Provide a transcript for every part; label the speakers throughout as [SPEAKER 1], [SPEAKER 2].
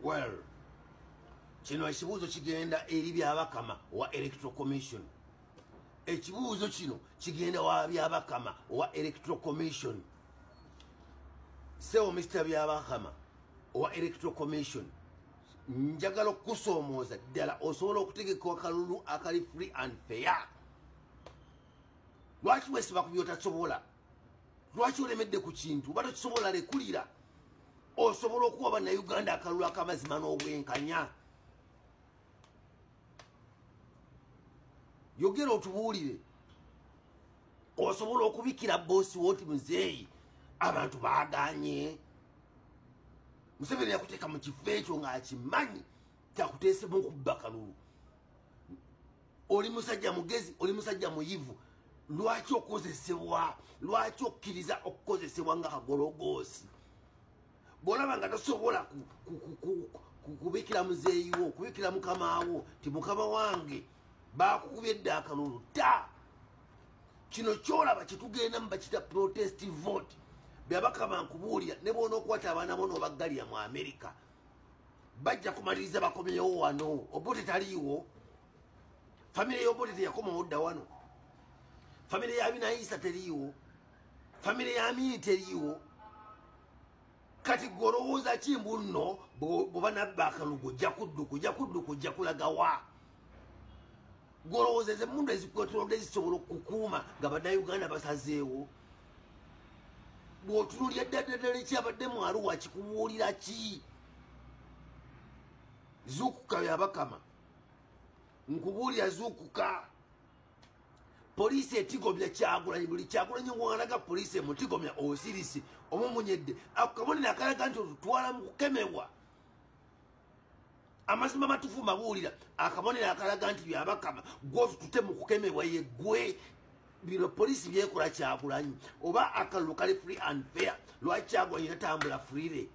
[SPEAKER 1] Well, kino ekibuuzo kigenda eri byabakama wa Electoral Commission. Ekibuuzo kino kigenda wa byabakama wa Electoral Commission. Sewo Mr. Byabakama wa Electoral Commission. Njagala okusoomooza ddala osobola okutegeka akalulu akali free and fair. Lwaki wesiba ku byotasobola? Lwaki olemedde ku kintu oba tokisobola lekulira? Osobola okuwa bannayuganda akalulu akamazima n'obwenkanya. Yogera otubuulire. Osobola okubikira boosi woti muzeeyi abantu baaganye. Museveni yakuteeka mu kifo ekyo ng'akimanyi kyakuteesemu okubba kalulu. Oli musajja mugezi, oli musajja muyivu. Lwaki okozesebwa? Lwaki okkiriza okukozesebwa nga kagologoosi? Bw'olaba nga tosobola kubikira muzeeyiwo, kubikira mukamaawo, ti mukama wange baakukubye edda akalulu ta. Kino kyolaba kitugenda mu bakita protest vote. Byabakama nkubuulira ne bw'ona okukwata abaana bo n'obaggalira mu Amerika bajja kumaliriza bakomyewo wano. Obote taliiwo. Famire y'Obote teyakomawo dda wano. Famire ya Binaisa teriiwo. Famire ya Amini teriiwo. Kati golowooza ki mbu nno bw'oba nabba akalugo ojja kudduka ojja kulaga wa? Golowooza ez'emmundu ezikwetolodde zisobola okukuuma nga bannayuganda basazeewo. Bw'otunuulya ddala ekyabadde mu Arua kikubuulira ki? Zuukuka Byabakama. Nkubuulira zuukuka. Poliisi etigomya Kyagulanyi, buli Kyagulanyi ng'olaga poliisi emutigomya osirisi omumunyedde. Ako kabonero akalaga nti otutwala mu kukemebwa. Amazima matuufu mabuulira. Akabonero akalaga nti Byabakama gw'otutute mu kukemebwa ye ggwe. Bino poliisi byekola Kyagulanyi. Oba akalulu kali free and fair. Lwaki Kyagulanyi tatambula freely?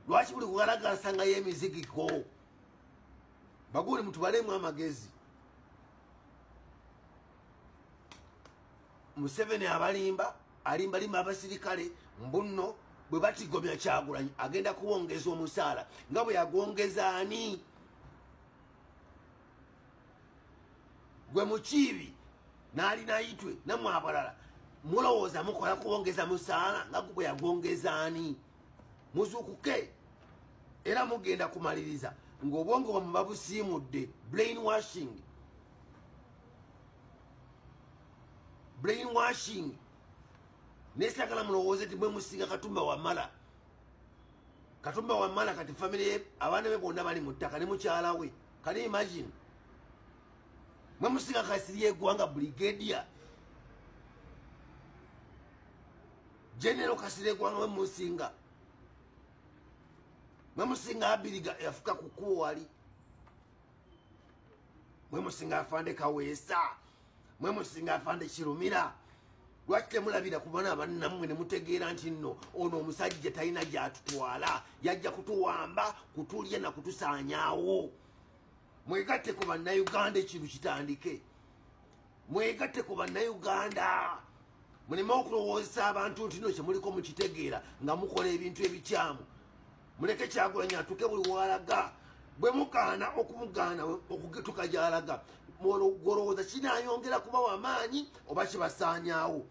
[SPEAKER 1] Lwaki buli kugalagala sangayo emizigiko? Baguuli mutubalemu amagezi. Museveni alimba abasirikale mbunno bwe batigomya Kyagulanyi agenda kuwongeza omusaala nga bwe yagwongeza ani? Gwe Mukiibi n'alina Itwe nammwe abalala mulowooza mukola kuwongeza musaala nga gwe yagwongeza ani? Muzuukuke era mugenda kumaliriza ng'obwongo bwe muba busiimudde. Brainwashing. Nesagala mulowooze ti mwe musinga Katumba Wamala. Katumba Wamala kati family abaana be bonna bali mu ttaka ne mukyala we. Can you imagine? Mwe musinga Kasirye Gwanga Brigadier. General Kasirye Gwanga mwe musinga. Mwe musinga Abiriga yafuka ku kkubo wali. Mwe musinga Afande Kaweesa. Mwe musinga Afande Kirumira. Lwaki temulabira ku baana bannammwe ne mutegeera nti nno ono omusajja talina gy'atutwala, yajja kutuwamba, kutulya na kutusaanyaawo. Mwegatte ku bannayuganda ekintu kitandike. Mwegatte ku bannayuganda. Muleme okulowoozesa abantu nti nno kyemuliko mukitegeera nga mukola ebintu ebikyamu. Muleke Kyagulanyi atuuke buli walaga. Bwe mugaana okumugaana okugetuka gy'alaga, golowooza kinaayongera kubawa amaanyi oba kibasaanyaawo?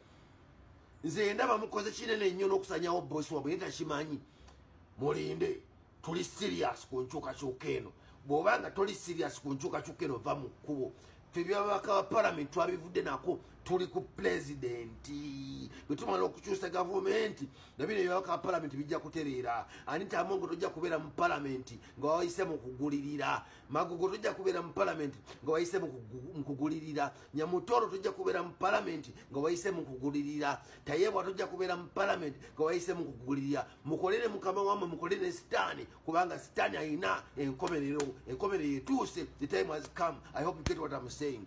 [SPEAKER 1] Nze ndaba mukoze kinene nnyo n'okusaanyaawo boosi wabwe naye takimanyi. Mulinde, tuli serious ku nkyukakyuka eno. Bw'oba nga toli serious ku nkyukakyuka eno va mu kkubo. Ffe byababaka ba palamenti twabivudde nako tuli ku pulezidenti. Bwe tumala okukyusa gavumenti nabino ebyabaka ba palamenti bijja kutereera. Anita Amongo tojja kubeera mu palamenti nga wayise mu kugulirira. Magogo tojja kubeera mu palamenti nga wayise mu kugulirira. Nyamutoro tojja kubeera mu palamenti nga wayise mu kugulirira. Tayebwa tojja kubeera mu palamenti nga wayise mu kugulirira. Mukolere mukama wammwe, mukolere Sitaani kubanga Sitaani ayina enkomerero. Enkomerero etuuse. The time has come. I hope you get what I'm saying.